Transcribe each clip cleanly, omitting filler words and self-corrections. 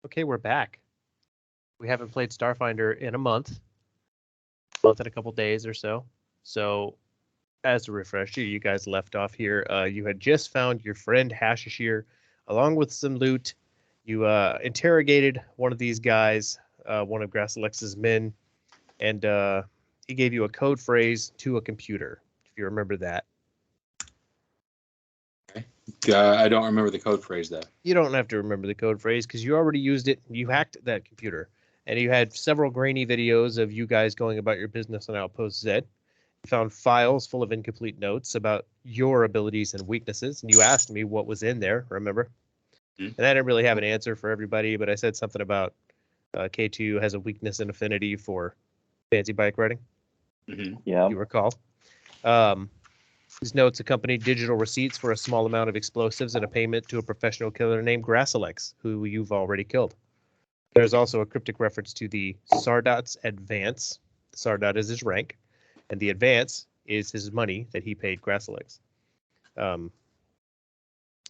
Okay, we're back. We haven't played Starfinder in a month and a couple days or so. So, as a refresher, you guys left off here. You had just found your friend Hashishir, along with some loot. You interrogated one of these guys, one of Grassalex's men, and he gave you a code phrase to a computer, if you remember that. I don't remember the code phrase, though. You don't have to remember the code phrase because you already used it. You hacked that computer. And you had several grainy videos of you guys going about your business on Outpost Z. You found files full of incomplete notes about your abilities and weaknesses. And you asked me what was in there, remember? And I didn't really have an answer for everybody, but I said something about K2 has a weakness and affinity for fancy bike riding. Yeah. You recall. These notes accompanied digital receipts for a small amount of explosives and a payment to a professional killer named Grassalex, who you've already killed. There's also a cryptic reference to the Sardat's advance. Sardat is his rank, and the advance is his money that he paid Grassalex.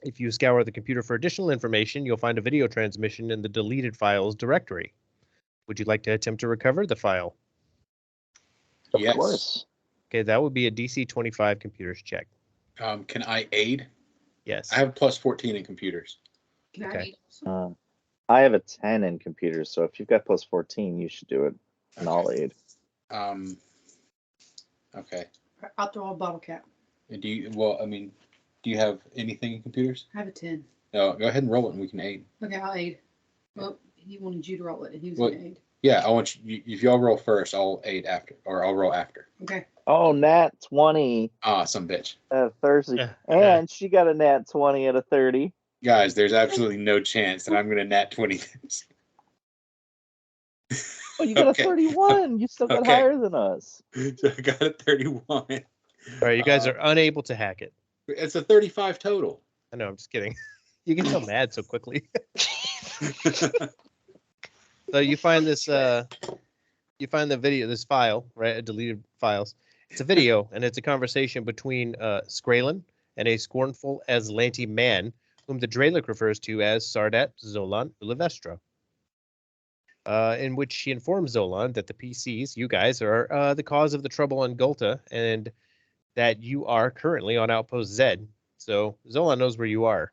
If you scour the computer for additional information, you'll find a video transmission in the deleted files directory. Would you like to attempt to recover the file? Of course. Okay, that would be a DC 25 computers check. Can I aid? Yes. I have plus 14 in computers. Okay. I have a 10 in computers, so if you've got plus 14, you should do it. And I'll aid. Okay. I'll throw a bottle cap. Do you have anything in computers? I have a 10. No, go ahead and roll it and we can aid. Okay, I'll aid. Well, he wanted you to roll it, and he was Well, going to aid. Yeah, I want you. If y'all roll first, I'll aid after, or I'll roll after. Okay. Oh, nat 20 Some bitch. Thursday. And she got a nat 20 at a 30. Guys, there's absolutely no chance that I'm going to nat 20 this. Oh, you got a 31. You still got higher than us. So I got a 31. All right, you guys are unable to hack it. It's a 35 total. I know, I'm just kidding. You get so mad so quickly. So you find this, you find the video, this file, right? Deleted files. It's a video, and it's a conversation between Skralen and a scornful Aslanti man, whom the Dralic refers to as Sardat Zolan Ulivestra. In which she informs Zolan that the PCs, you guys, are the cause of the trouble on Gulta, and that you are currently on Outpost Z. So Zolan knows where you are.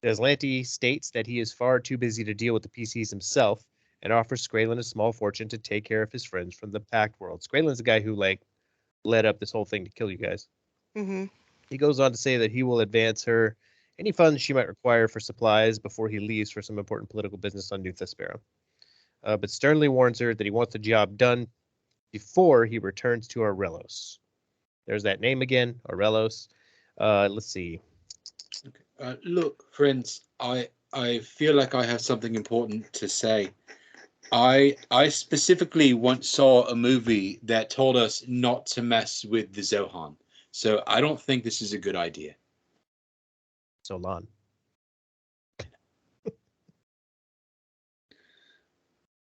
The Aslanti states that he is far too busy to deal with the PCs himself, and offers Skralen a small fortune to take care of his friends from the Pact World. Skralen's the guy who, led up this whole thing to kill you guys. Mm-hmm. He goes on to say that he will advance her any funds she might require for supplies before he leaves for some important political business on New Thespera. But sternly warns her that he wants the job done before he returns to Aurelos. There's that name again, Aurelos. Let's see. Okay. Look, friends, I feel like I have something important to say. I specifically once saw a movie that told us not to mess with the Zohan. So I don't think this is a good idea. Zolan.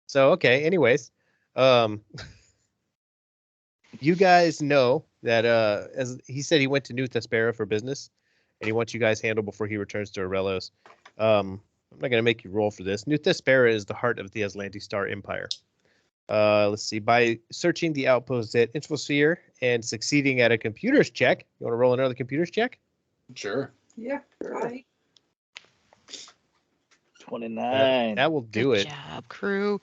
So, okay, anyways. You guys know that as he said, he went to New Thespera for business, and he wants you guys handled before he returns to Aurelos. I'm not going to make you roll for this. New Thespera is the heart of the Aslanti Star Empire. Let's see. By searching the outposts at Infosphere and succeeding at a computers check, you want to roll another computers check? Sure. Yeah. Right. 29. That will do Good it. job, crew.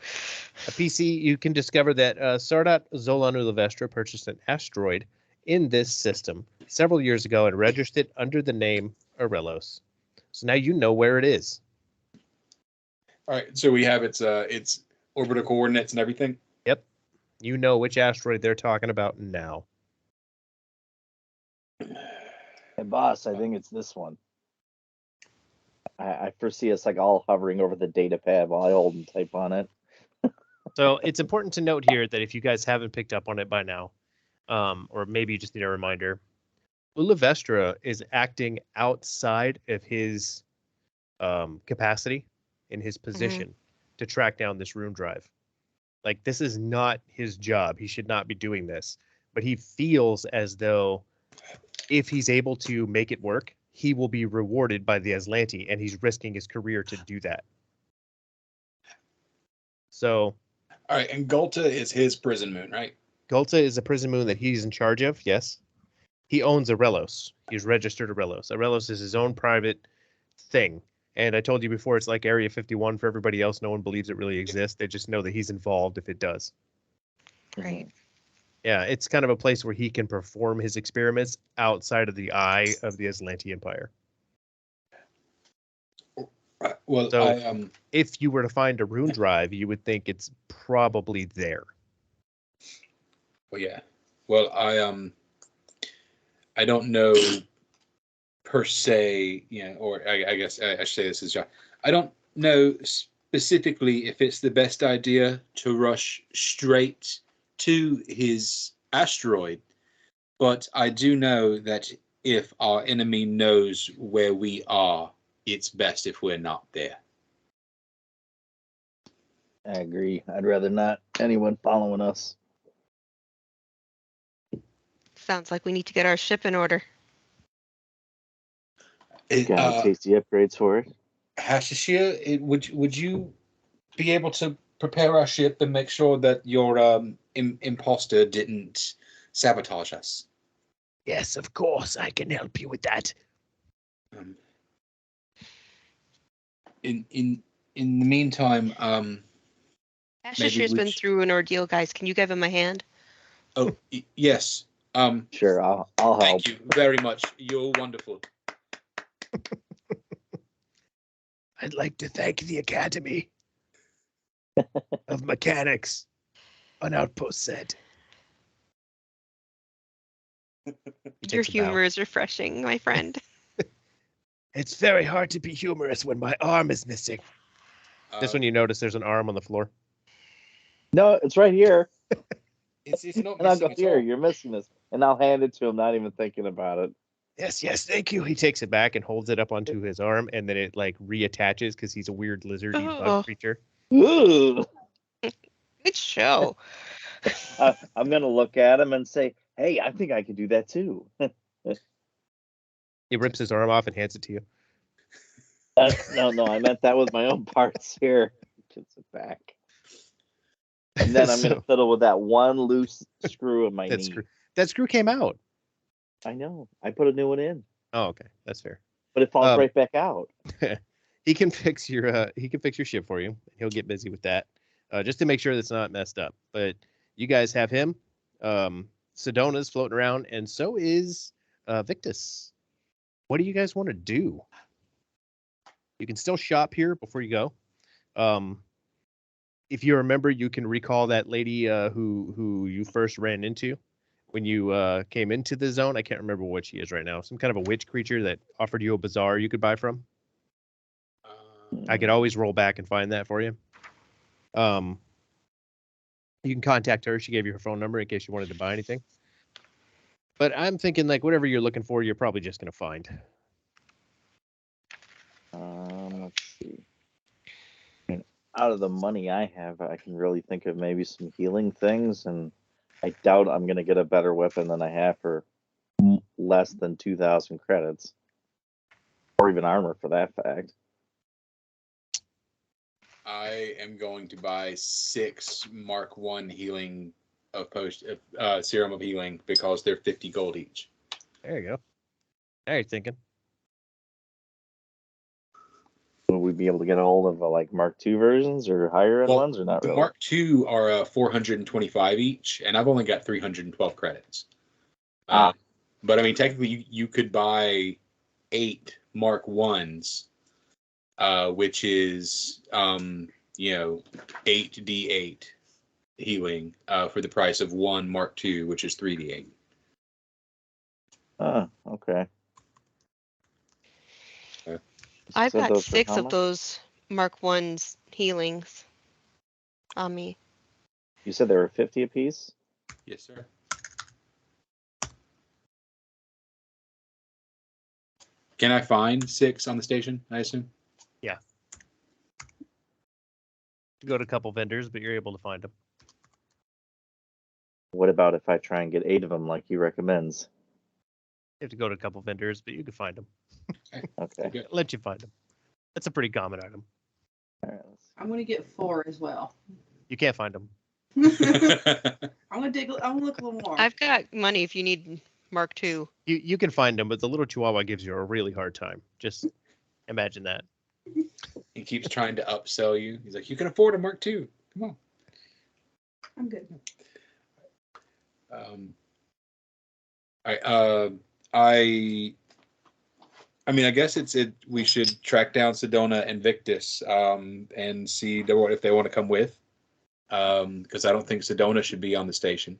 A PC, you can discover that Sardat Zolan Ulivestra purchased an asteroid in this system several years ago and registered it under the name Aurelos. So now you know where it is. All right. So we have its orbital coordinates and everything. Yep. You know which asteroid they're talking about now. Hey, boss, I think it's this one. I foresee us all hovering over the data pad while I hold and type on it. So it's important to note here that if you guys haven't picked up on it by now, or maybe you just need a reminder, Ulivestra is acting outside of his capacity in his position to track down this rune drive. This is not his job. He should not be doing this. But he feels as though if he's able to make it work, he will be rewarded by the Aslanti, and he's risking his career to do that. So All right, and Gulta is his prison moon, right? Gulta is a prison moon that he's in charge of. Yes, he owns Arelos. He's registered Arelos. Arelos is his own private thing. And I told you before, it's like Area 51 for everybody else. No one believes it really exists. They just know that he's involved if it does. Right. Yeah, it's kind of a place where he can perform his experiments outside of the eye of the Aslanti Empire. Well, So- If you were to find a rune drive, you would think it's probably there. well, yeah. Well, I don't know per se, or I guess I should say this as John. I don't know specifically if it's the best idea to rush straight to his asteroid, but I do know that if our enemy knows where we are, it's best if we're not there. I agree. I'd rather not anyone following us. Sounds like we need to get our ship in order. Got any tasty upgrades for it? Hashishia, would you be able to prepare our ship and make sure that your imposter didn't sabotage us? Yes, of course, I can help you with that. In the meantime, Ashishir's we been through an ordeal, guys. Can you give him a hand? yes. Sure, I'll help. Thank you very much. You're wonderful. I'd like to thank the Academy of Mechanics. An outpost said. Your humor is refreshing, my friend. It's very hard to be humorous when my arm is missing. Just when you notice there's an arm on the floor. No, it's right here. it's not And I'll missing go, at here, all. you're missing this. And I'll hand it to him, not even thinking about it. Yes, thank you. He takes it back and holds it up onto his arm, and then it like reattaches because he's a weird lizardy Oh. bug creature. Ooh. Good show. I'm going to look at him and say, hey, I think I could do that too. He rips his arm off and hands it to you. No, I meant that with my own parts here. Puts it back. And then I'm going to fiddle with that one loose screw of my knee. That screw came out. I know. I put a new one in. Oh, okay. That's fair. But it falls right back out. He can fix your ship for you. He'll get busy with that. Just to make sure that's not messed up. But you guys have him. Sedona's floating around, and so is Victus. What do you guys want to do? You can still shop here before you go. If you remember, you can recall that lady who you first ran into when you came into the zone. I can't remember what she is right now. Some kind of a witch creature that offered you a bazaar you could buy from. I could always roll back and find that for you. You can contact her. She gave you her phone number in case you wanted to buy anything. But I'm thinking like whatever you're looking for, you're probably just going to find. Let's see. Out of the money I have, I can really think of maybe some healing things, and I doubt I'm going to get a better weapon than I have for less than 2,000 credits. Or even armor for that fact. I am going to buy 6 Mark 1 healing serum of healing because they're 50 gold each. There you go. Now you're thinking. Will we be able to get a hold of like Mark II versions or higher end ones, or not The really? Mark II are 425 each, and I've only got 312 credits. But I mean, technically, you could buy 8 Mark 1s, which is 8d8 healing for the price of 1 Mark II, which is 3d8. Okay. I've So got those for 6 how of much? those Mark 1's healings on me. You said there were 50 apiece? Yes, sir. Can I find 6 on the station, I assume? Yeah. You go to a couple vendors, but you're able to find them. What about if I try and get 8 of them like he recommends? You have to go to a couple vendors, but you can find them. Okay. Let you find them. That's a pretty common item. All right, I'm going to get 4 as well. You can't find them. I'm gonna look a little more. I've got money if you need Mark II. You can find them, but the little Chihuahua gives you a really hard time. Just imagine that. He keeps trying to upsell you. He's like, you can afford a Mark II. Come on. I'm good. I mean, I guess we should track down Sedona and Victus and see if they want to come with. Because I don't think Sedona should be on the station.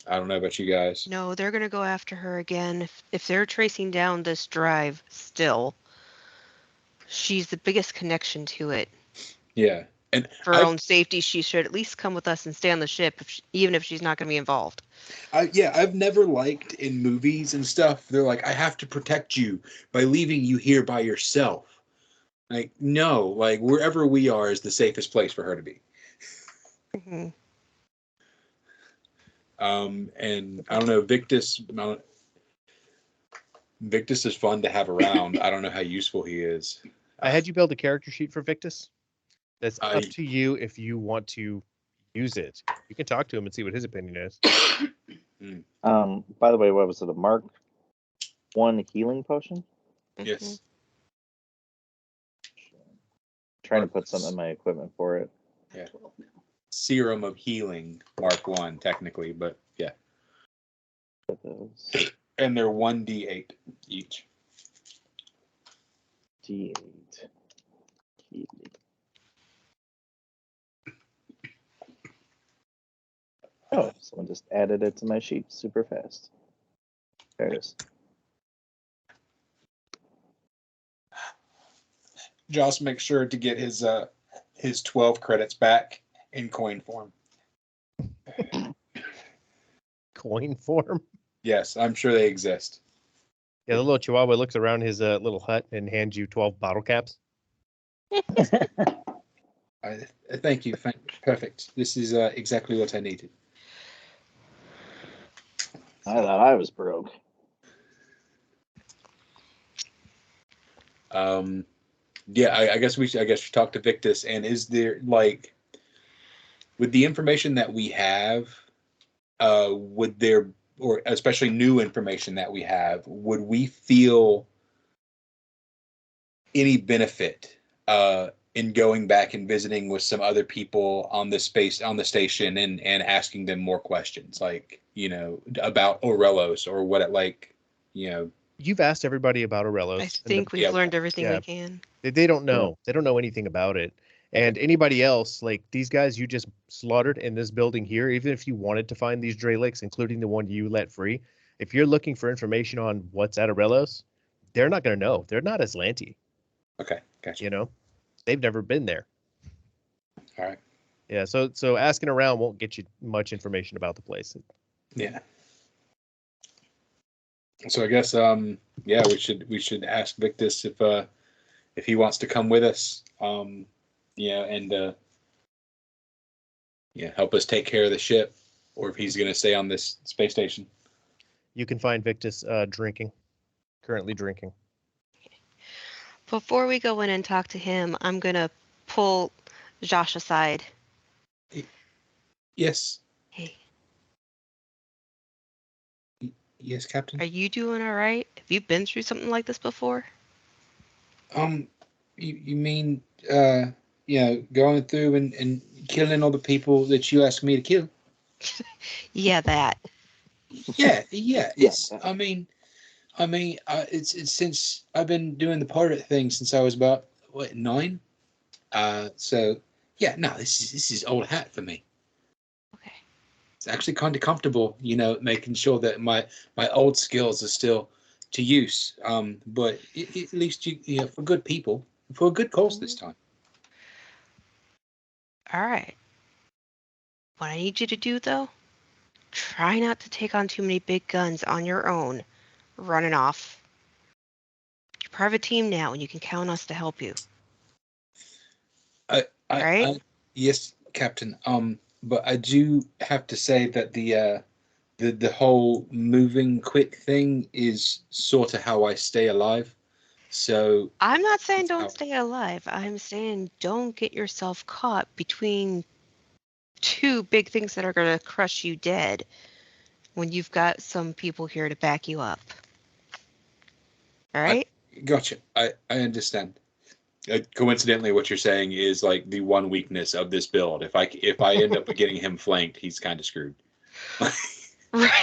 I don't know about you guys. No, they're going to go after her again. If they're tracing down this drive still, she's the biggest connection to it. Yeah. And for her own safety, she should at least come with us and stay on the ship, even if she's not going to be involved. I've never liked in movies and stuff, they're like, I have to protect you by leaving you here by yourself. Like, no, like wherever we are is the safest place for her to be. Mm-hmm. And I don't know, Victus is fun to have around. I don't know how useful he is. I had you build a character sheet for Victus. That's up to you if you want to use it. You can talk to him and see what his opinion is. By the way, what was it? A Mark I healing potion? Yes. Trying to put something in my equipment for it. Yeah. Serum of healing, Mark I, technically, but yeah. And they're 1d8 each. D8. Oh, someone just added it to my sheet super fast. There it is. Joss makes sure to get his 12 credits back in coin form. Coin form? Yes, I'm sure they exist. Yeah, the little Chihuahua looks around his little hut and hands you 12 bottle caps. Thank you. Perfect. This is exactly what I needed. I thought I was broke. Yeah, I guess we should talk to Victus. And is there, like, with the information that we have, would there, or especially new information that we have, would we feel any benefit in going back and visiting with some other people on the station and asking them more questions, like, about Orelos or what, like, You've asked everybody about Orelos. I think we've learned everything we can. They don't know. They don't know anything about it. And anybody else, like these guys you just slaughtered in this building here, even if you wanted to find these Dralics, including the one you let free, if you're looking for information on what's at Orelos, they're not going to know. They're not Aslanti. Okay, gotcha. They've never been there. All right. Yeah, so asking around won't get you much information about the place. Yeah. So I guess we should ask Victus if he wants to come with us, and help us take care of the ship, or if he's going to stay on this space station. You can find Victus currently drinking. Before we go in and talk to him, I'm going to pull Josh aside. Yes. Hey. Yes, Captain. Are you doing all right? Have you been through something like this before? You mean going through and killing all the people that you asked me to kill? Yeah, that. Yeah. It's it's since I've been doing the pirate thing since I was about 9. So yeah, no, this is old hat for me. Okay. It's actually kind of comfortable, making sure that my old skills are still to use. But at least for good people, for a good cause this time. All right. What I need you to do, though, try not to take on too many big guns on your own, running off. You're part of a team now, and you can count on us to help you. Right? Yes, Captain. But I do have to say that the whole moving quick thing is sort of how I stay alive. So I'm not saying don't stay alive. I'm saying don't get yourself caught between two big things that are going to crush you dead when you've got some people here to back you up. All right? Gotcha. I understand. Coincidentally, what you're saying is like the one weakness of this build. If I end up getting him flanked, he's kind of screwed. Right.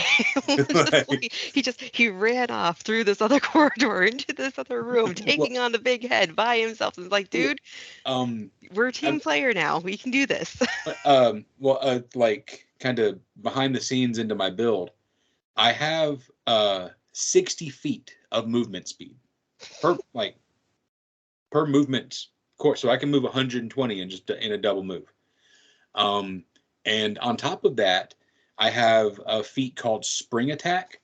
He ran off through this other corridor into this other room, taking on the big head by himself. And it's like, dude, we're a team player now. We can do this. Like kind of behind the scenes into my build, I have 60 feet of movement speed per movement course, so I can move 120 in a double move. And on top of that, I have a feat called Spring Attack,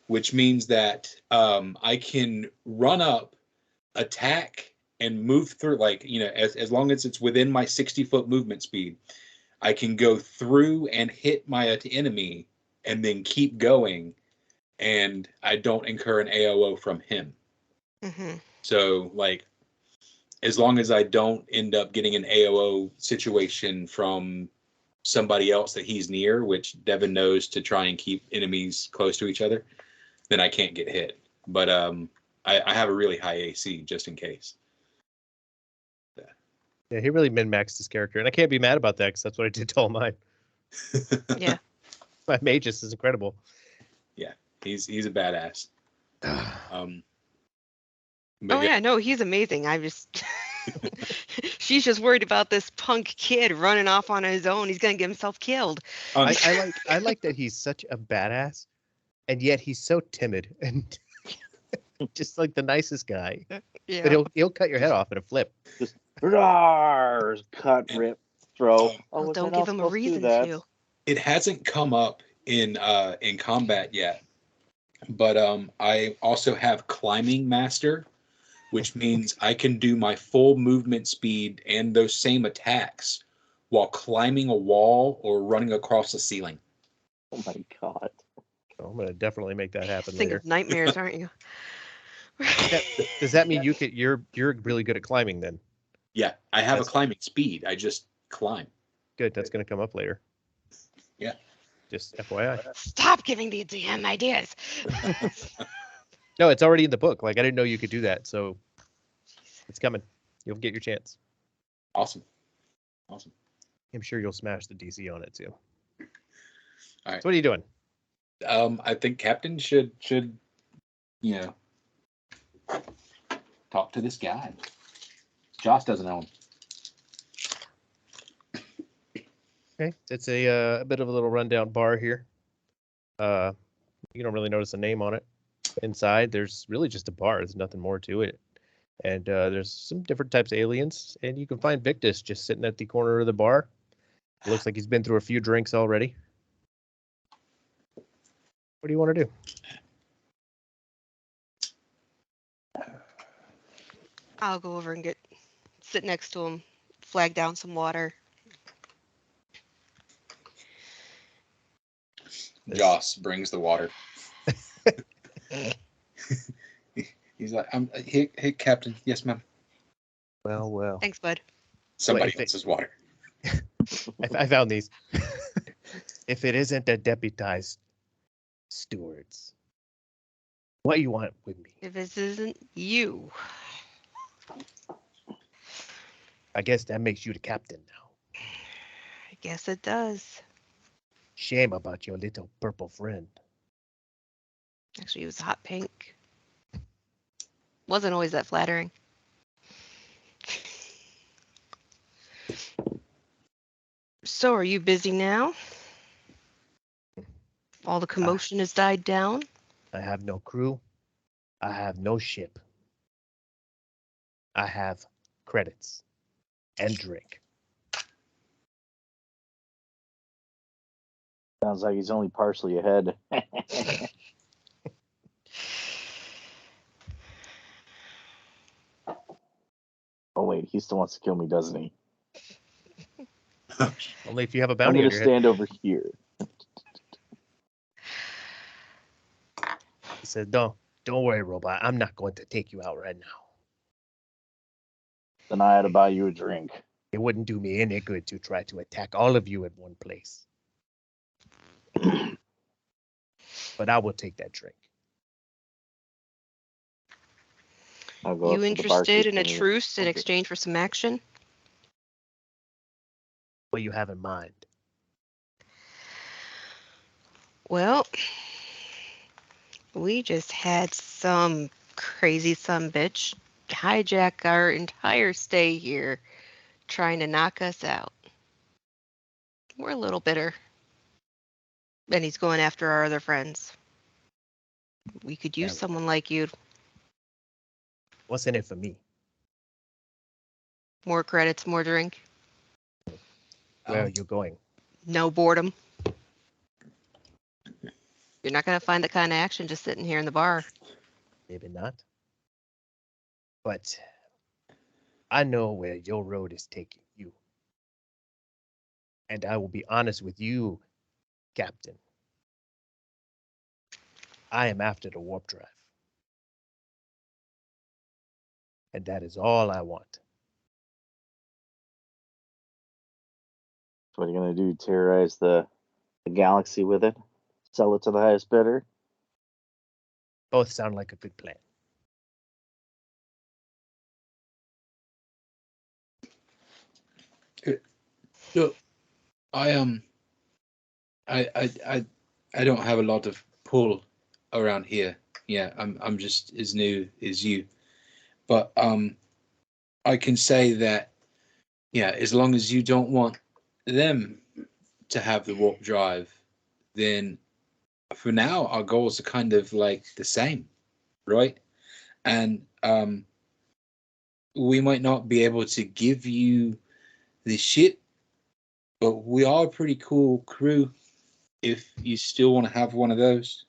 which means that I can run up, attack, and move through, as long as it's within my 60-foot movement speed, I can go through and hit my enemy and then keep going, and I don't incur an AOO from him. Mm-hmm. So, as long as I don't end up getting an AOO situation from somebody else that he's near, which Devin knows to try and keep enemies close to each other, then I can't get hit. But I have a really high AC just in case. Yeah, he really min-maxed his character, and I can't be mad about that because that's what I did to all mine. Yeah. My magus is incredible. Yeah, he's a badass. Yeah, no, he's amazing. She's just worried about this punk kid running off on his own. He's gonna get himself killed. I like that he's such a badass, and yet he's so timid and just like the nicest guy. Yeah. But he'll cut your head off in a flip. Just cut, rip, throw. Well, was I don't not give him a supposed to do reason that? to. It hasn't come up in combat yet, but I also have Climbing Master, which means I can do my full movement speed and those same attacks while climbing a wall or running across the ceiling. Oh my god. So I'm gonna definitely make that happen Think later. of nightmares, aren't you? Does that mean you're really good at climbing then? Yeah, I have a climbing speed. I just climb. Good, that's gonna come up later. Yeah. Just FYI. Stop giving the DM ideas. No, it's already in the book. Like I didn't know you could do that, so it's coming. You'll get your chance. Awesome. I'm sure you'll smash the DC on it too. All right. So what are you doing? I think Captain should talk to this guy. Josh doesn't know him. Okay, it's a bit of a little rundown bar here. You don't really notice a name on it. Inside, there's really just a bar. There's nothing more to it. And there's some different types of aliens, and you can find Victus just sitting at the corner of the bar. It looks like he's been through a few drinks already. What do you want to do? I'll go over and sit next to him, flag down some water. Joss brings the water. He's like, hey, Captain. Yes, ma'am. Well. Thanks, bud. Somebody else's water. I found these. If it isn't the deputized stewards, what you want with me? If this isn't you. I guess that makes you the captain now. I guess it does. Shame about your little purple friend. Actually, he was hot pink. Wasn't always that flattering. So, are you busy now? All the commotion has died down? I have no crew. I have no ship. I have credits and drink. Sounds like he's only partially ahead. Oh wait, he still wants to kill me, doesn't he? Only if you have a I'm bounty gonna on your head. stand over here. He said, don't worry, robot. I'm not going to take you out right now. Then I had to buy you a drink. It wouldn't do me any good to try to attack all of you at one place. But I will take that drink. I'll go You up to the interested in a barkeep and- truce in Okay. exchange for some action? What you have in mind? Well, we just had some crazy bitch hijack our entire stay here, trying to knock us out. We're a little bitter. And he's going after our other friends. We could use Yeah. someone like you. What's in it for me? More credits, more drink, Where are you going? no boredom. You're not going to find that kind of action just sitting here in the bar. Maybe not. But I know where your road is taking you. And I will be honest with you, Captain. I am after the warp drive. And that is all I want. What are you gonna do? Terrorize the galaxy with it? Sell it to the highest bidder? Both sound like a good plan. Look, I don't have a lot of pull around here. Yeah, I'm just as new as you, but I can say that, yeah, as long as you don't want them to have the warp drive, then for now our goals are kind of like the same, right? And we might not be able to give you the shit, but we are a pretty cool crew if you still want to have one of those,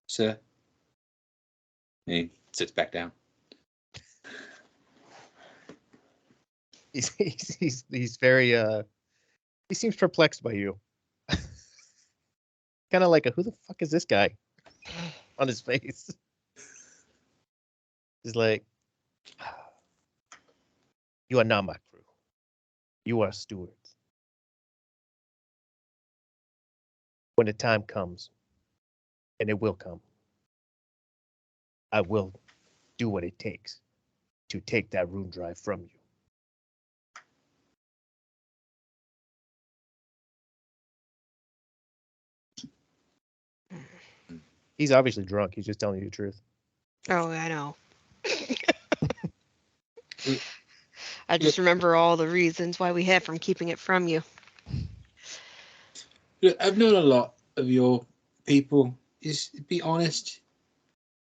sir. He sits back down. He's very he seems perplexed by you. Kind of like a who the fuck is this guy on his face. He's like, you are not my crew. You are stewards. When the time comes, and it will come, I will do what it takes to take that rune drive from you. He's obviously drunk. He's just telling you the truth. Oh, I know. I just remember all the reasons why we had from keeping it from you. Look, I've known a lot of your people. Just be honest.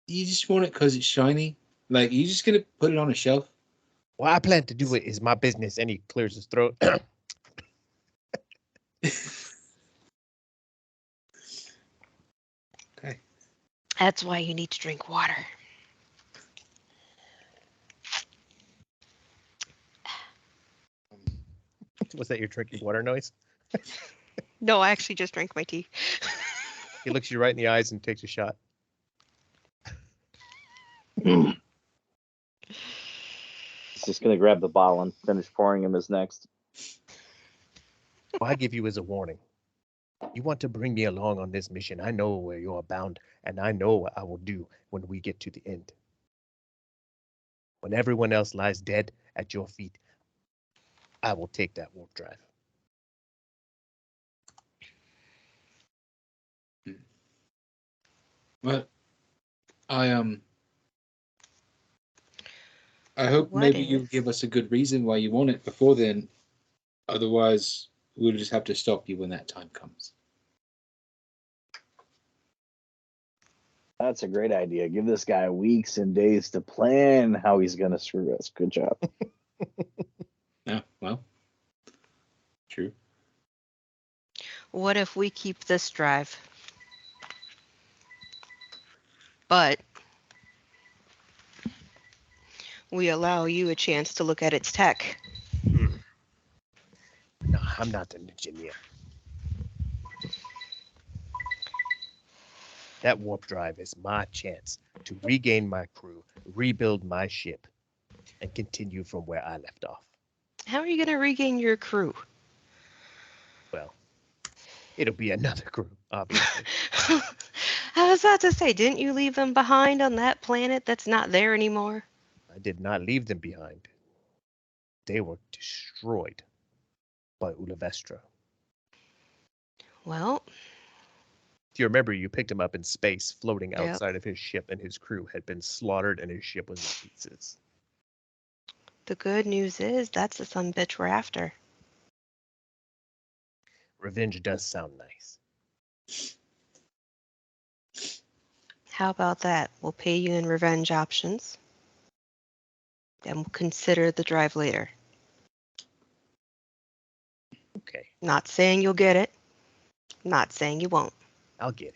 You just want it because it's shiny. Like, you just gonna put it on a shelf? What I plan to do it is my business. And he clears his throat. Okay. That's why you need to drink water. Was that your drinking water noise? No, I actually just drank my tea. He looks you right in the eyes and takes a shot. He's just gonna grab the bottle and finish pouring him his next. What I give you is a warning. You want to bring me along on this mission. I know where you are bound, and I know what I will do when we get to the end. When everyone else lies dead at your feet, I will take that warp drive. Well, I hope What maybe you'll if- give us a good reason why you want it before then. Otherwise, we'll just have to stop you when that time comes. That's a great idea. Give this guy weeks and days to plan how he's gonna screw us. Good job. Yeah, well, true. What if we keep this drive? But we allow you a chance to look at its tech. No, I'm not an engineer. That warp drive is my chance to regain my crew, rebuild my ship, and continue from where I left off. How are you going to regain your crew? Well, it'll be another crew, obviously. I was about to say, didn't you leave them behind on that planet that's not there anymore? I did not leave them behind. They were destroyed by Ulivestra. Well, Do you remember you picked him up in space, floating Yep. outside of his ship, and his crew had been slaughtered and his ship was in pieces? the good news is that's the son bitch we're after. Revenge does sound nice. How about that? We'll pay you in revenge options. And we'll consider the drive later. Okay, Not saying you'll get it. Not saying you won't. I'll get it.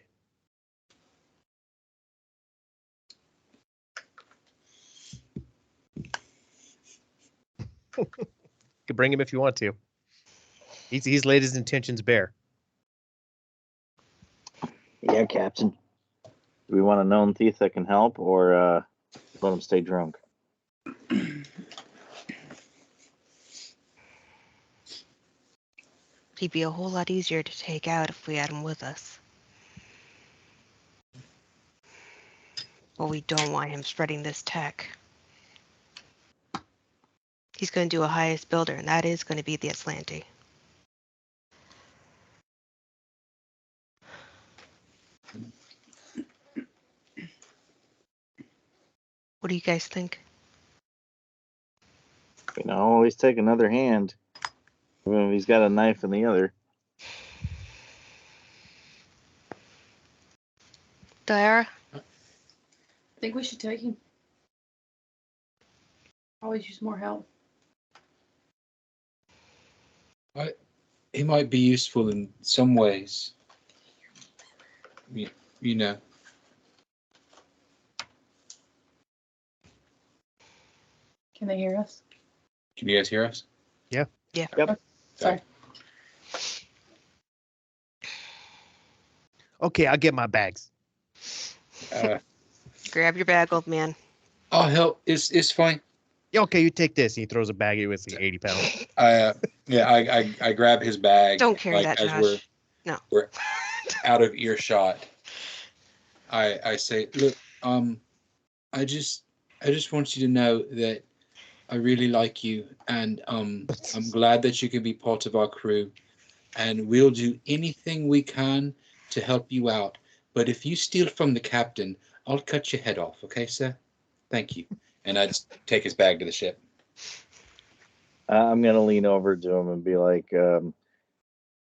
You can bring him if you want to. He's laid his intentions bare. Yeah, Captain. Do we want a known thief that can help, or let him stay drunk? He'd be a whole lot easier to take out if we had him with us. But we don't want him spreading this tech. He's going to do a highest builder, and that is going to be the Atlante. What do you guys think? You know, always take another hand. Even if he's got a knife in the other. Diara? I think we should take him. Always use more help. He might be useful in some ways. You know. Can they hear us? Can you guys hear us? Yeah. Yep. Sorry. Okay, I'll get my bags. Grab your bag, old man. I'll help. It's fine. Yeah, okay, you take this. He throws a bag at you. It's like 80 pounds. I grab his bag. Don't carry that, as Josh. No. we're out of earshot. I say, look, I just want you to know that I really like you, and I'm glad that you can be part of our crew, and we'll do anything we can to help you out. But if you steal from the captain, I'll cut your head off. Okay, sir? Thank you. And I just take his bag to the ship. I'm going to lean over to him and be like,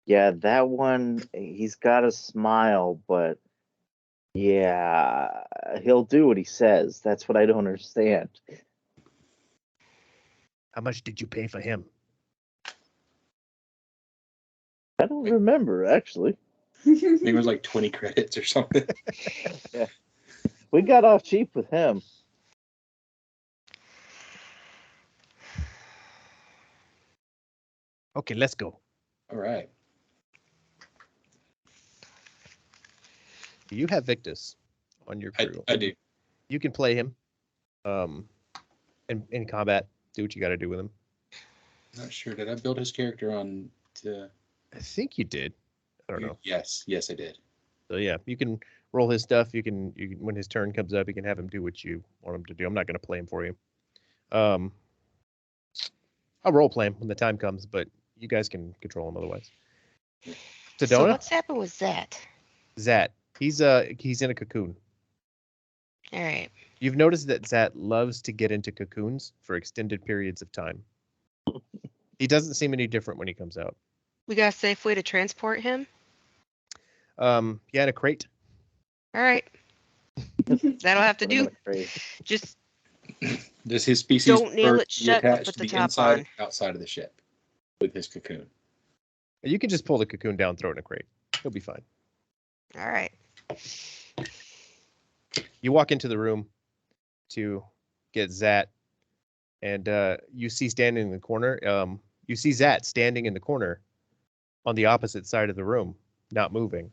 yeah, that one, he's got a smile, but yeah, he'll do what he says. That's what I don't understand. How much did you pay for him? I don't remember, actually. I think it was like 20 credits or something. Yeah. We got off cheap with him. Okay, let's go. All right. You have Victus on your crew. I do. You can play him in combat. Do what you got to do with him. Not sure. Did I build his character on I think you did. I don't know. Yes, I did. So yeah, you can roll his stuff. You can when his turn comes up, you can have him do what you want him to do. I'm not going to play him for you. I'll role play him when the time comes, but you guys can control him otherwise. So Sedona? what's happened with Zat? Zat. He's in a cocoon. All right. You've noticed that Zat loves to get into cocoons for extended periods of time. He doesn't seem any different when he comes out. We got a safe way to transport him? Yeah, in a crate. All right. That'll have to Put him in do. a crate. Just Does his species Don't nail prefer it to be shut and attached put to the the top inside on. or outside of the ship with his cocoon? You can just pull the cocoon down, throw it in a crate. He'll be fine. all right. You walk into the room to get Zat, and you see standing in the corner. You see Zat standing in the corner on the opposite side of the room, not moving.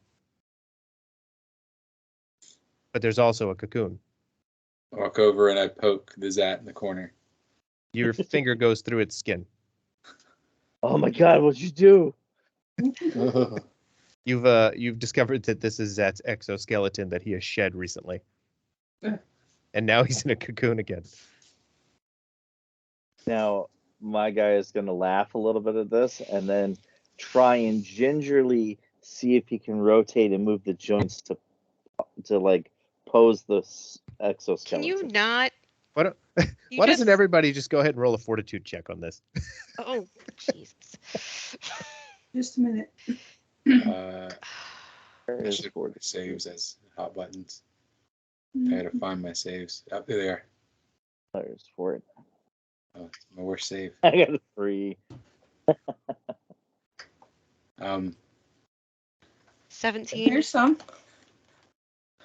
But there's also a cocoon. I walk over and I poke the Zat in the corner. Your finger goes through its skin. Oh my God, what'd you do? You've discovered that this is Zat's exoskeleton that he has shed recently. And now he's in a cocoon again. Now, my guy is going to laugh a little bit at this and then try and gingerly see if he can rotate and move the joints to like pose the exoskeleton. Can you not? Why don't You why doesn't just- everybody just go ahead and roll a fortitude check on this? Oh, Jesus. Just a minute. There I is should have for put the saves as hot buttons. I had to find my saves. Oh, there they are. There's for it. Oh, my worst save. I got a 3. 17. Here's some.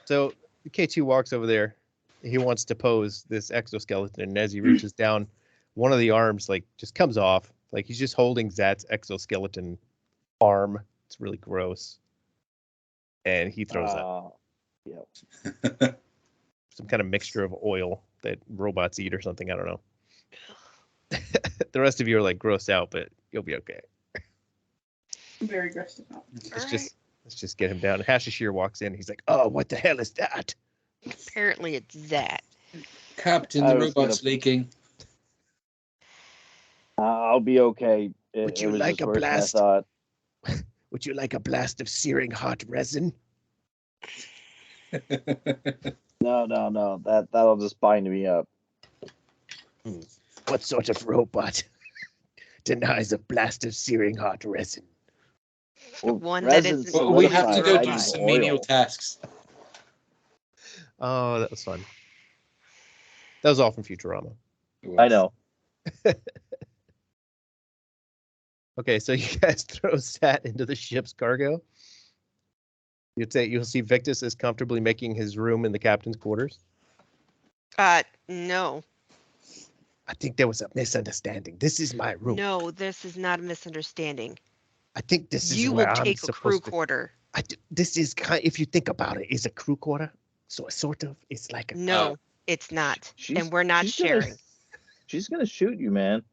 So K2 walks over there. He wants to pose this exoskeleton, and as he reaches down, one of the arms like just comes off. Like he's just holding Zat's exoskeleton arm. It's really gross. And he throws up Yep. some kind of mixture of oil that robots eat or something. I don't know. The rest of you are like grossed out, but you'll be okay. I'm very grossed out. Let's just get him down. Hashishir walks in. He's like, "Oh, what the hell is that?" Apparently it's that. Captain, I the was robot's leaking. I'll be okay. Would you was like just a worse than I blast? thought. Would you like a blast of searing hot resin? No. That'll just bind me up. What sort of robot denies a blast of searing hot resin? Well, One that resin's isn't- Well, we have to go solidified do by some oil. menial tasks. Oh, that was fun. That was all from Futurama. I know. Okay, so you guys throw Sat into the ship's cargo. You'll see Victus is comfortably making his room in the captain's quarters. No. I think there was a misunderstanding. This is my room. No, this is not a misunderstanding. I think this is You where will I'm take a crew supposed to. quarter. This is kind. If you think about it, is a crew quarter. So sort of. It's like a. No, it's not. She's- And we're not she's gonna- sharing. She's gonna shoot you, man.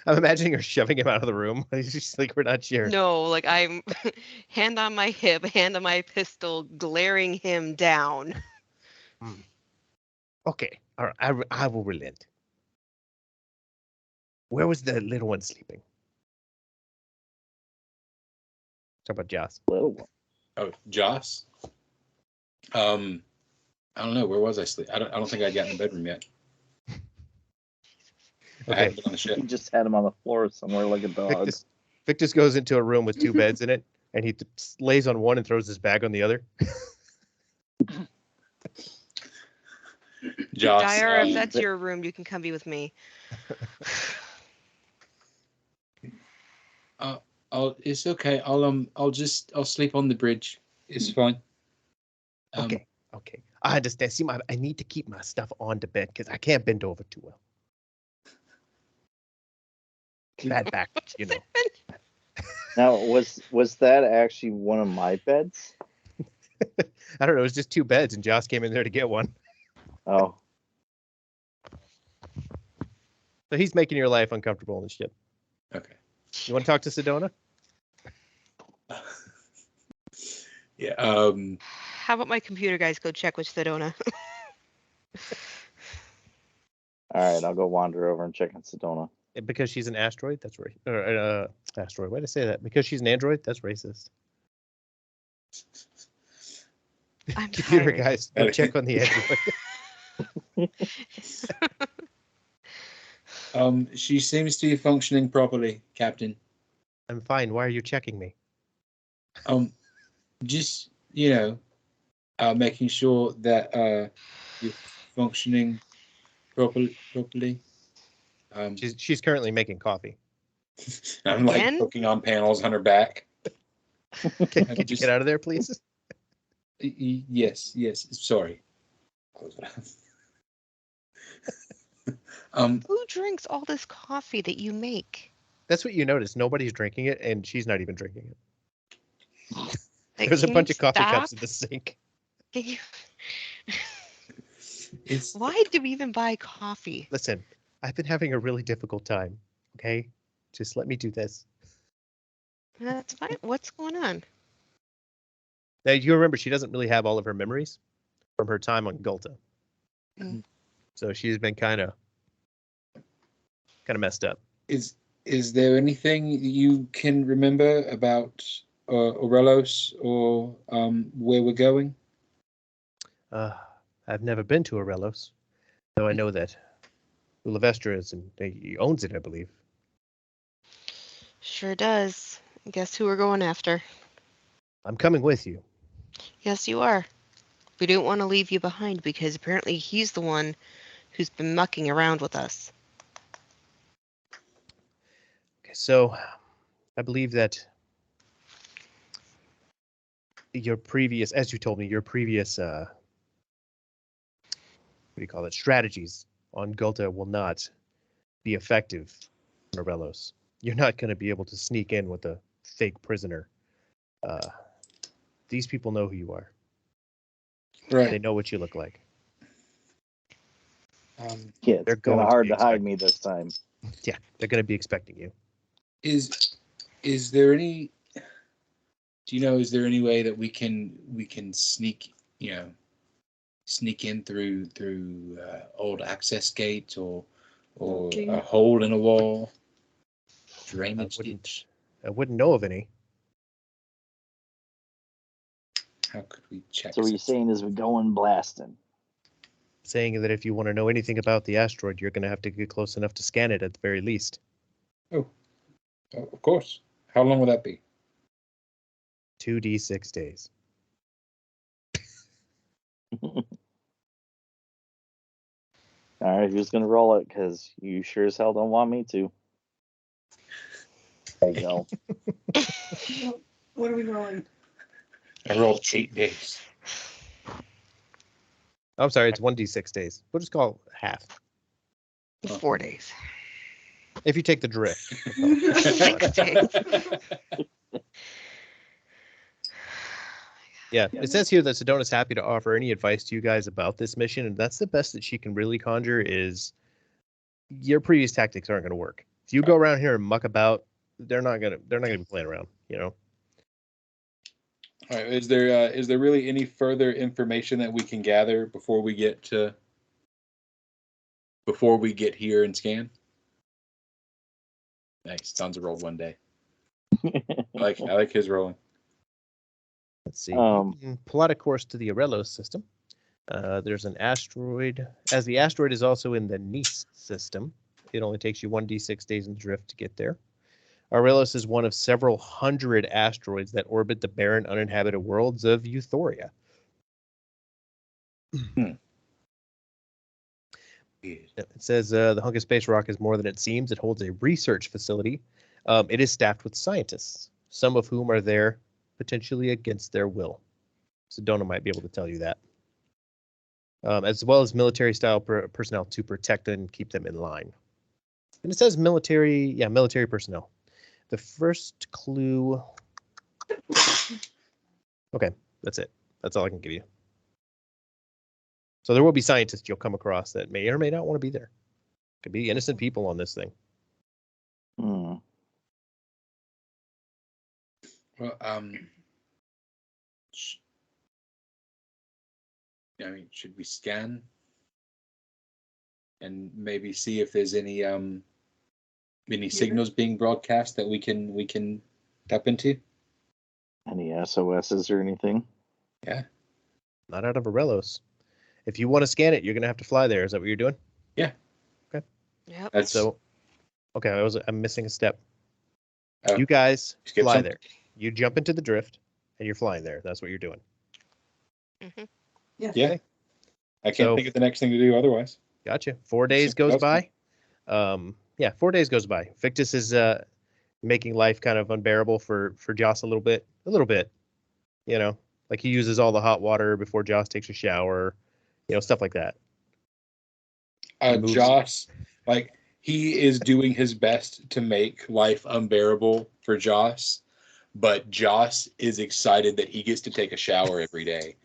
I'm imagining her shoving him out of the room. He's just like, we're not sharing. No, like I'm hand on my hip, hand on my pistol, glaring him down. Okay. All right. I will relent. Where was the little one sleeping? Talk about Joss. Little one. Oh, Joss. I don't know. Where was I sleep? I don't think I'd gotten in the bedroom yet. I Okay. hadn't been on the ship. He just had him on the floor somewhere like a dog. Victus goes into a room with 2 beds in it, and he lays on one and throws his bag on the other. Joss. Dyer, if that's your room, you can come be with me. It's okay. I'll sleep on the bridge. It's fine. Okay. I understand. See, I need to keep my stuff on the bed because I can't bend over too well. Bad back, you know. Now, was that actually one of my beds? I don't know. It was just 2 beds, and Joss came in there to get one. Oh, So he's making your life uncomfortable on the ship. Okay. You want to talk to Sedona? Yeah. How about my computer guys go check with Sedona? all right. I'll go wander over and check on Sedona. Because she's an asteroid, that's right. Asteroid. Why did I say that? Because she's an android, that's racist. I'm Computer tired. guys, go check on the android. She seems to be functioning properly, Captain. I'm fine. Why are you checking me? Just making sure that you're functioning properly. She's currently making coffee. I'm like Again? hooking on panels on her back. Can you get out of there, please? Yes. Sorry. Close it up. Who drinks all this coffee that you make? That's what you notice. Nobody's drinking it, and she's not even drinking it. Like, There's a can bunch you of coffee stop? cups in the sink. Can you... It's Why do we even buy coffee? Listen, I've been having a really difficult time. Okay, just let me do this. That's fine. What's going on? Now you remember she doesn't really have all of her memories from her time on Gulta. Mm. So she's been kind of messed up. Is there anything you can remember about Orelos or where we're going? I've never been to Aurelos, though I know that Ulavestra is and he owns it, I believe. Sure does. Guess who we're going after? I'm coming with you. Yes, you are. We didn't want to leave you behind because apparently he's the one who's been mucking around with us. Okay, so I believe that your previous, as you told me, your previous, what do you call it, strategies on Gulta will not be effective on Aurelos. You're not going to be able to sneak in with a fake prisoner. These people know who you are. Right. They know what you look like. Yeah, They're it's kind going of to hard be to hide expecting- me this time. Yeah, they're going to be expecting you. Is there any? Do you know? Is there any way that we can sneak in through old access gates or Okay. a hole in a wall, I drainage ditch? wouldn't know of any. How could we check? So what you're saying is we're going blasting. Saying that if you want to know anything about the asteroid, you're going to have to get close enough to scan it at the very least. Oh, of course. How long will that be? 2d6 days. All right, who's gonna roll it? Because you sure as hell don't want me to. There you go. What are we rolling? I rolled 8 days. I'm sorry, it's 1d6 days. We'll just call it half. 4 days. If you take the drift. 6 days. Yeah, it says here that Sedona's happy to offer any advice to you guys about this mission, and that's the best that she can really conjure is your previous tactics aren't going to work. If you go around here and muck about, they're not going to be playing around, you know. All right. Is there really any further information that we can gather before we get here and scan? Nice. Sansa rolled 1 day. I like his rolling. Let's see. You can plot a course to the Aurelos system. There's an asteroid. As the asteroid is also in the Nice system, it only takes you 1d6 days in the drift to get there. Aurelos is one of several hundred asteroids that orbit the barren, uninhabited worlds of Euthoria. It says the hunk of space rock is more than it seems. It holds a research facility. It is staffed with scientists, some of whom are there potentially against their will. Sedona might be able to tell you that. As well as military-style personnel to protect and keep them in line. And it says military personnel. The first clue. Okay, that's it. That's all I can give you. So there will be scientists you'll come across that may or may not want to be there. Could be innocent people on this thing. Hmm. Well, should we scan and maybe see if there's any signals being broadcast that we can tap into? Any SOSs or anything? Yeah. Not out of Aurelos. If you want to scan it, you're gonna have to fly there. Is that what you're doing? Yeah. Okay. Yep. That's So, okay, I'm missing a step. Oh, You guys skip fly some- there. You jump into the drift, and you're flying there. That's what you're doing. Mm-hmm. Yes. Yeah. I can't So- think of the next thing to do otherwise. Gotcha. 4 days goes by. 4 days goes by. Victus is making life kind of unbearable for Joss a little bit. You know, like he uses all the hot water before Joss takes a shower. You know, stuff like that. moves. Joss, like he is doing his best to make life unbearable for Joss, but Joss is excited that he gets to take a shower every day.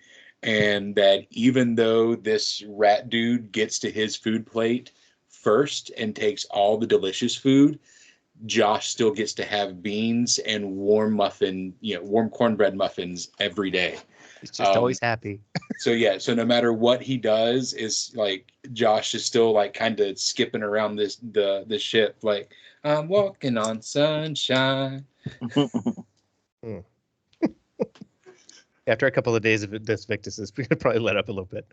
And that even though this rat dude gets to his food plate first and takes all the delicious food, Josh still gets to have beans and warm cornbread muffins every day. He's just always happy. So yeah, so no matter what he does, is like Josh is still like kind of skipping around the ship, like I'm walking on sunshine. After a couple of days of this Victus is going to probably let up a little bit.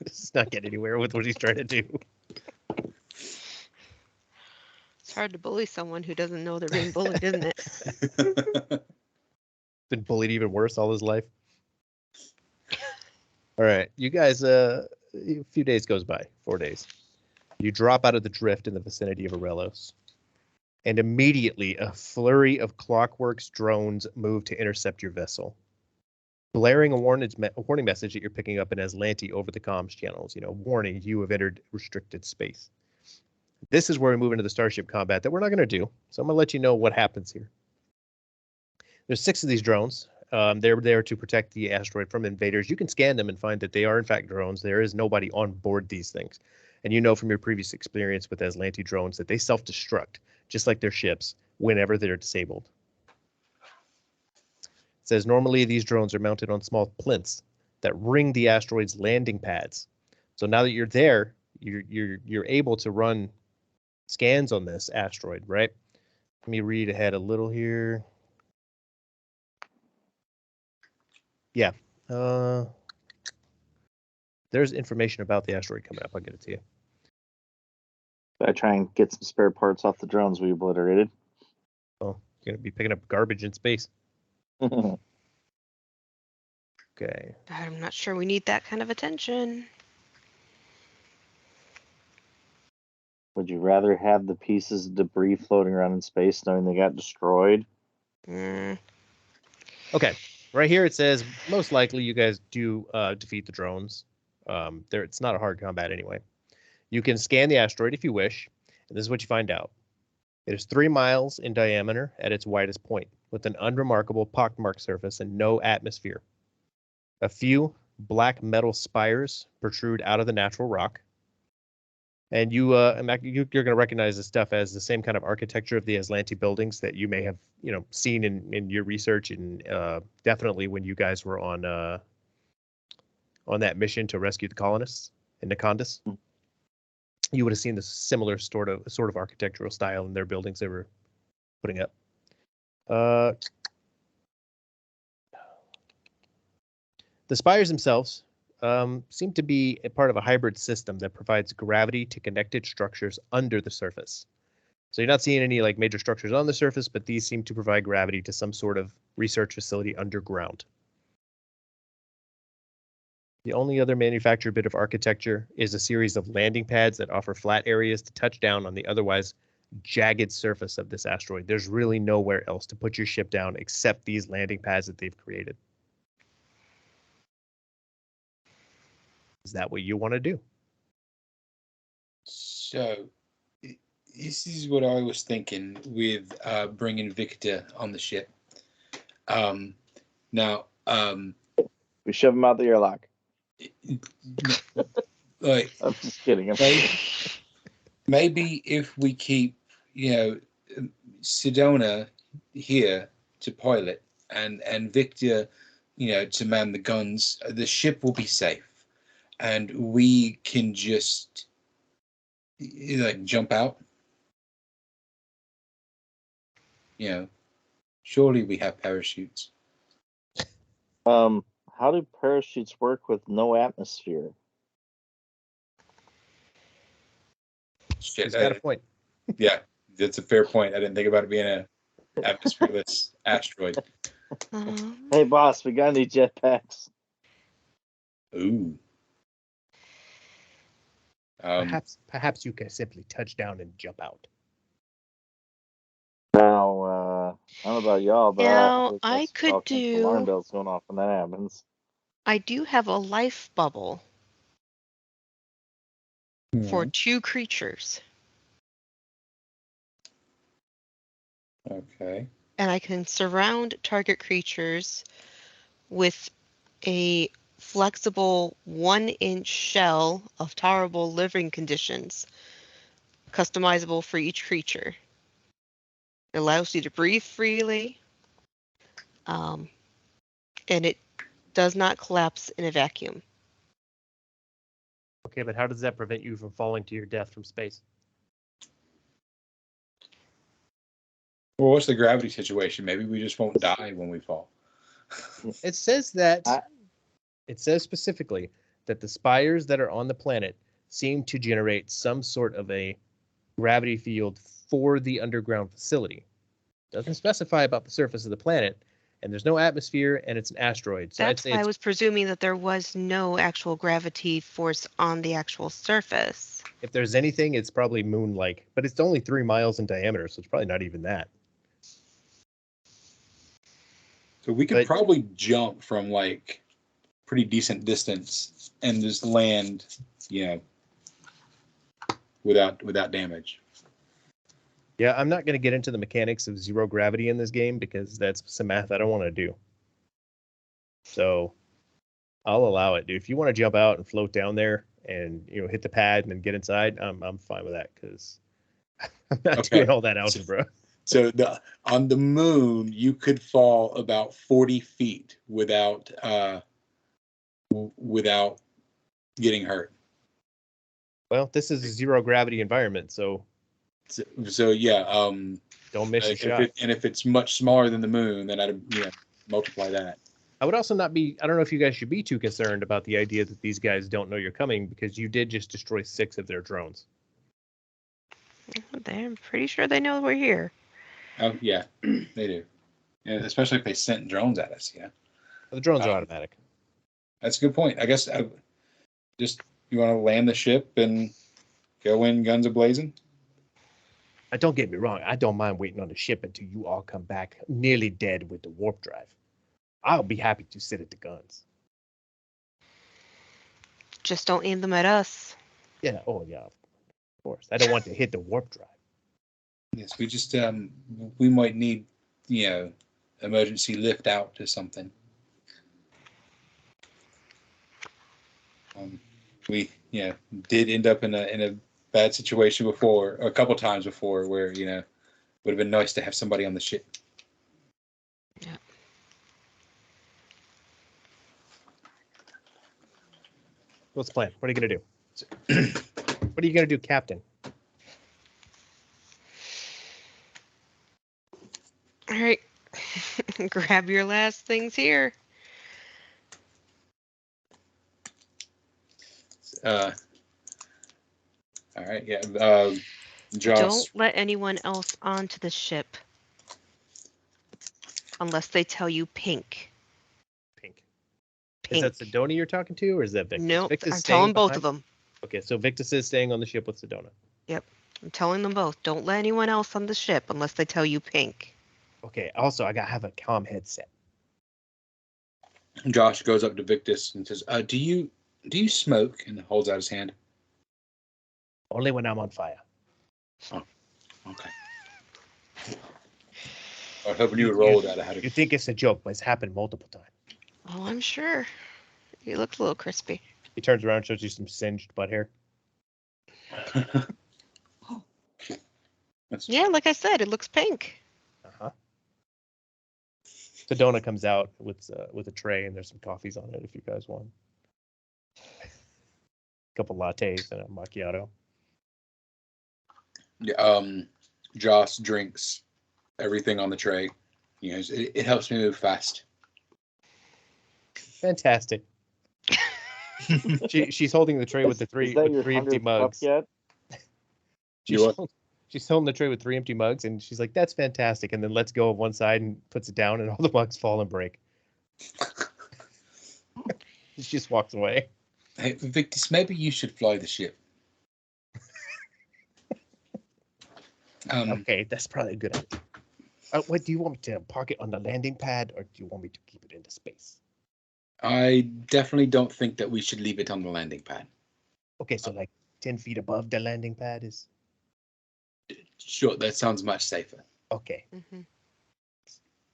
He's not getting anywhere with what he's trying to do. It's hard to bully someone who doesn't know they're being bullied, isn't it? Been bullied even worse all his life. All right, you guys, a few days goes by, 4 days. You drop out of the drift in the vicinity of Arelos. And immediately a flurry of Clockwork's drones move to intercept your vessel. Blaring a warning message that you're picking up in Aslanti over the comms channels, warning you have entered restricted space. This is where we move into the starship combat that we're not going to do. So I'm going to let you know what happens here. There's 6 of these drones. They're there to protect the asteroid from invaders. You can scan them and find that they are in fact drones. There is nobody on board these things. And you know from your previous experience with Aslanti drones that they self-destruct, just like their ships, whenever they're disabled. It says normally these drones are mounted on small plinths that ring the asteroid's landing pads. So now that you're there, you're able to run scans on this asteroid, right? Let me read ahead a little here. Yeah. There's information about the asteroid coming up. I'll get it to you. I try and get some spare parts off the drones we obliterated. Oh, you're going to be picking up garbage in space. Okay. I'm not sure we need that kind of attention. Would you rather have the pieces of debris floating around in space knowing they got destroyed? Mm. Okay. Right here it says most likely you guys do defeat the drones. It's not a hard combat anyway. You can scan the asteroid if you wish, and this is what you find out. It is 3 miles in diameter at its widest point, with an unremarkable pockmarked surface and no atmosphere. A few black metal spires protrude out of the natural rock. And you're going to recognize this stuff as the same kind of architecture of the Aslanti buildings that you may have, seen in your research, and definitely when you guys were on that mission to rescue the colonists in Nikondas. You would have seen this similar sort of architectural style in their buildings they were putting up. The spires themselves seem to be a part of a hybrid system that provides gravity to connected structures under the surface. So you're not seeing any like major structures on the surface, but these seem to provide gravity to some sort of research facility underground. The only other manufactured bit of architecture is a series of landing pads that offer flat areas to touch down on the otherwise jagged surface of this asteroid. There's really nowhere else to put your ship down except these landing pads that they've created. Is that what you want to do? So this is what I was thinking with bringing Victor on the ship. Now, We shove him out the airlock. like, I'm just kidding. maybe if we keep, Sedona here to pilot and Victor, to man the guns, the ship will be safe, and we can just jump out. Surely we have parachutes. How do parachutes work with no atmosphere? Shit, He's got a point. Yeah, that's a fair point. I didn't think about it being an atmosphereless asteroid. Hey, boss, we got any jetpacks? Ooh. Perhaps you can simply touch down and jump out. Now, I don't know about y'all, but Now, I all could kinds of alarm do. bells going off when that happens. I do have a life bubble for 2 creatures. Okay. And I can surround target creatures with a flexible 1-inch shell of tolerable living conditions, customizable for each creature. It allows you to breathe freely. And it does not collapse in a vacuum. Okay, but how does that prevent you from falling to your death from space? Well, what's the gravity situation? Maybe we just won't die when we fall. It says that I- it says specifically that the spires that are on the planet seem to generate some sort of a gravity field for the underground facility. Doesn't specify about the surface of the planet, and there's no atmosphere, and it's an asteroid. So I'd That's say why I it's, was presuming that there was no actual gravity force on the actual surface. if there's anything, it's probably moon-like, but it's only 3 miles in diameter, so it's probably not even that. So we could But- probably jump from like pretty decent distance and just land, without damage. Yeah, I'm not going to get into the mechanics of zero gravity in this game because that's some math I don't want to do. So I'll allow it, dude. If you want to jump out and float down there and hit the pad and then get inside, I'm fine with that because I'm not Okay. doing all that algebra. So on the moon, you could fall about 40 feet without getting hurt. Well, this is a zero gravity environment, so So yeah, don't miss your if shot. if it's much smaller than the moon, then I'd multiply that. I would also not be. I don't know if you guys should be too concerned about the idea that these guys don't know you're coming because you did just destroy 6 of their drones. They're pretty sure they know we're here. Oh yeah, they do. Yeah, especially if they sent drones at us. Yeah, The drones are Um, automatic. that's a good point. I guess you want to land the ship and go in guns a-blazing. Don't get me wrong. I don't mind waiting on the ship until you all come back nearly dead with the warp drive. I'll be happy to sit at the guns. Just don't aim them at us. Yeah. Oh yeah. Of course. I don't want to hit the warp drive. Yes, we just we might need emergency lift out to something. We did end up in a bad situation before, a couple times before, where would have been nice to have somebody on the ship. Yeah. What's the plan? What are you gonna do? What are you gonna do, Captain? All right. Grab your last things here. All right, yeah. Josh, Don't let anyone else onto the ship unless they tell you pink. Pink. Pink. Is that Sedona you're talking to, or is that Victus? Nope. Victus I'm staying telling both behind? of them. Okay, so Victus is staying on the ship with Sedona. I'm telling them both. Don't let anyone else on the ship unless they tell you pink. Okay. Also, I gotta have a comm headset. Josh goes up to Victus and says, "Do you smoke?" And holds out his hand. Only when I'm on fire. Okay. I was hoping you would roll that. I had You think it's a joke, but it's happened multiple times. Oh, I'm sure. You look a little crispy. He turns around and shows you some singed butt hair. Yeah, like I said, it looks pink. Uh-huh. Sedona comes out with a tray, and there's some coffees on it if you guys want. A couple lattes and a macchiato. Josh drinks everything on the tray. It helps me move fast. Fantastic. She's holding the tray with the Is three that your empty 100th cup mugs. yet? She's holding the tray with 3 empty mugs, and she's like, "That's fantastic," and then lets go of one side and puts it down, and all the mugs fall and break. She just walks away. Hey, Victus, maybe you should fly the ship. Okay, that's probably a good idea. What do you want me to park it on the landing pad, or do you want me to keep it into space? I definitely don't think that we should leave it on the landing pad. Okay, so like 10 feet above the landing pad is Sure, that sounds much safer. okay. Mm-hmm.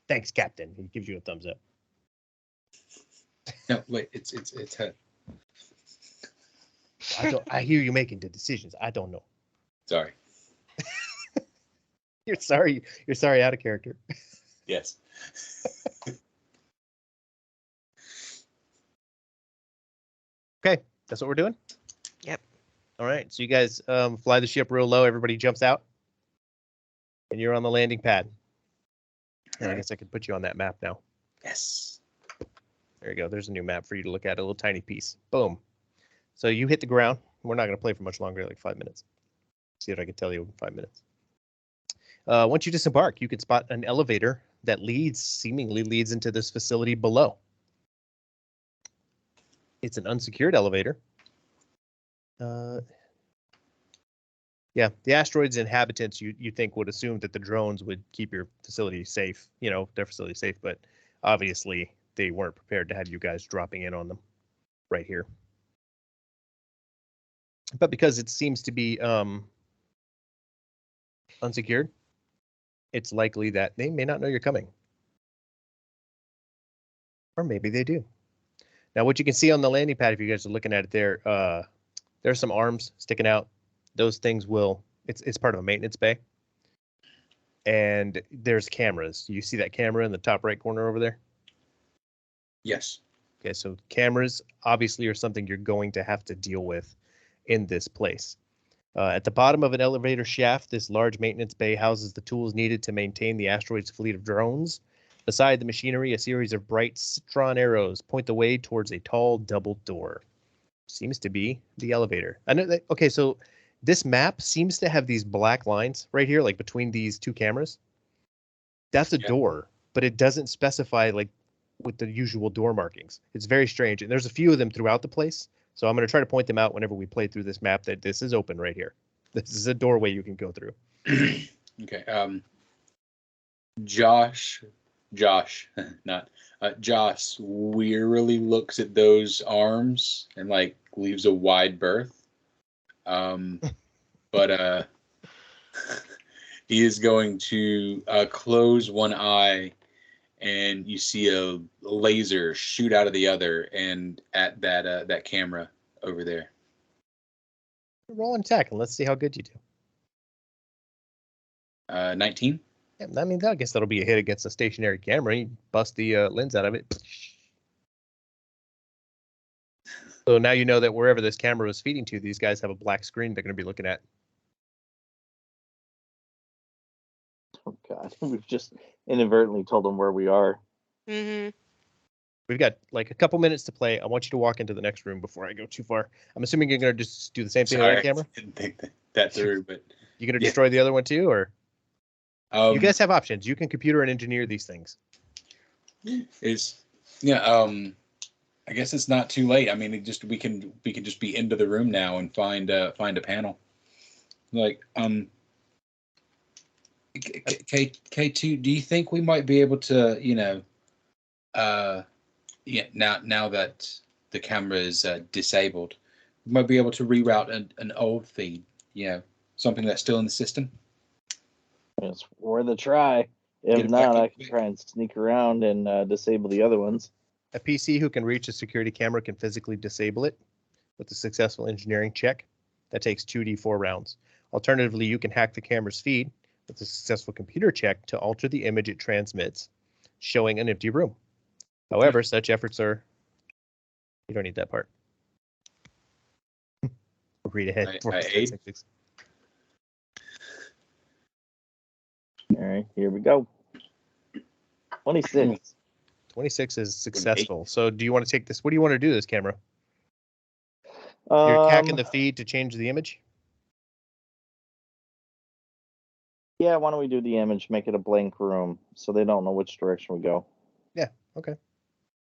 Thanks, Captain. He gives you a thumbs up. No, wait, it's her. I hear you making the decisions. I don't know. Sorry. You're sorry. You're sorry out of character. Yes. Okay, that's what we're doing. Yep. All right, so you guys fly the ship real low. Everybody jumps out, and you're on the landing pad. And I Right. guess I could put you on that map now. Yes. There you go. There's a new map for you to look at, a little tiny piece. Boom. So you hit the ground. We're not going to play for much longer, like 5 minutes. See what I can tell you in 5 minutes. Once you disembark, you can spot an elevator that seemingly leads into this facility below. It's an unsecured elevator. Yeah, the asteroid's inhabitants, you think, would assume that the drones would keep your facility safe, their facility safe, but obviously they weren't prepared to have you guys dropping in on them right here. But because it seems to be unsecured, it's likely that they may not know you're coming. Or maybe they do. Now, what you can see on the landing pad, if you guys are looking at it there, there's some arms sticking out. Those things it's part of a maintenance bay. And there's cameras. You see that camera in the top right corner over there? Yes. Okay, so cameras obviously are something you're going to have to deal with in this place. At the bottom of an elevator shaft, this large maintenance bay houses the tools needed to maintain the asteroid's fleet of drones. Beside the machinery, a series of bright citron arrows point the way towards a tall double door. Seems to be the elevator. I know that, okay, so this map seems to have these black lines right here, like between these two cameras. That's a door, but it doesn't specify like with the usual door markings. It's very strange, and there's a few of them throughout the place. So I'm going to try to point them out whenever we play through this map that this is open right here. This is a doorway you can go through. Okay. Josh, not Josh wearily looks at those arms and like leaves a wide berth. But he is going to close one eye, and you see a laser shoot out of the other, and at that camera over there. Roll and attack, and let's see how good you do. 19. Yeah, I mean, I guess that'll be a hit against a stationary camera. You bust the lens out of it. So now you know that wherever this camera is feeding to, these guys have a black screen they're going to be looking at. Oh God, we've just inadvertently told them where we are. Mm-hmm. We've got like a couple minutes to play. I want you to walk into the next room before I go too far. I'm assuming you're going to just do the same thing with that camera? I didn't think that through, but You're going to destroy the other one too, or? You guys have options. You can computer and engineer these things. I guess it's not too late. I mean, we can just be into the room now and find a panel. Like K2, do you think we might be able to, now that the camera is disabled, we might be able to reroute an old feed, something that's still in the system? It's worth a try. If not, I can try and sneak around and disable the other ones. A PC who can reach a security camera can physically disable it with a successful engineering check. That takes 2d4 rounds. Alternatively, you can hack the camera's feed with a successful computer check to alter the image it transmits, showing an empty room. However, such efforts are... You don't need that part. Read ahead. I aid. All right, here we go. 26. 26 is successful. So do you want to take this? What do you want to do this camera? You're hacking the feed to change the image? Yeah, why don't we do the image, make it a blank room so they don't know which direction we go. Yeah, okay.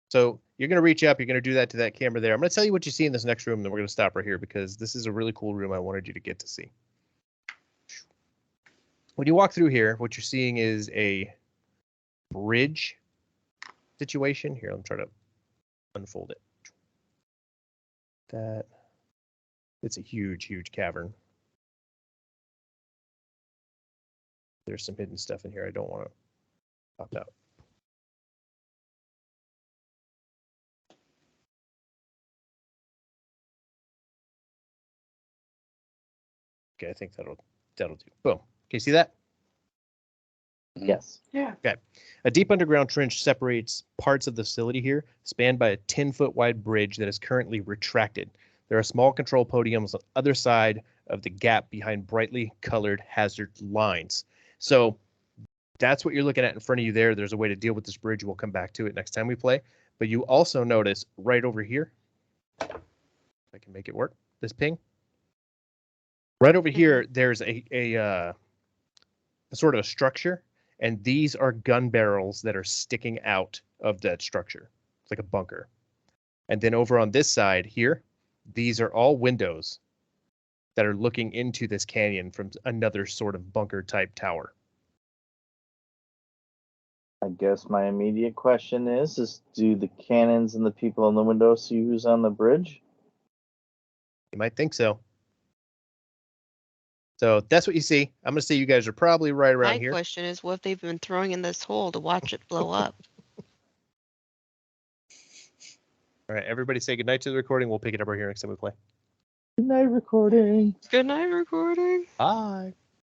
So you're going to reach up. You're going to do that to that camera there. I'm going to tell you what you see in this next room, then we're going to stop right here because this is a really cool room I wanted you to get to see. When you walk through here, what you're seeing is a bridge situation. Here, let me try to unfold it. It's a huge, huge cavern. There's some hidden stuff in here I don't want to pop out. Okay, I think that'll do. Boom. Okay, see that? Yes. Yeah. A deep underground trench separates parts of the facility here, spanned by a 10-foot wide bridge that is currently retracted. There are small control podiums on the other side of the gap behind brightly colored hazard lines. So that's what you're looking at in front of you there. There's a way to deal with this bridge. We'll come back to it next time we play. But you also notice right over here, if I can make it work, this ping. Right over here, there's a sort of a structure, and these are gun barrels that are sticking out of that structure. It's like a bunker. And then over on this side here, these are all windows that are looking into this canyon from another sort of bunker type tower. I guess my immediate question is do the cannons and the people in the windows see who's on the bridge? You might think so. So that's what you see. I'm going to say you guys are probably right around My here. question is, what if they've been throwing in this hole to watch it blow up? All right, everybody say goodnight to the recording. We'll pick it up right here next time we play. Good night, recording. Good night, recording. Bye.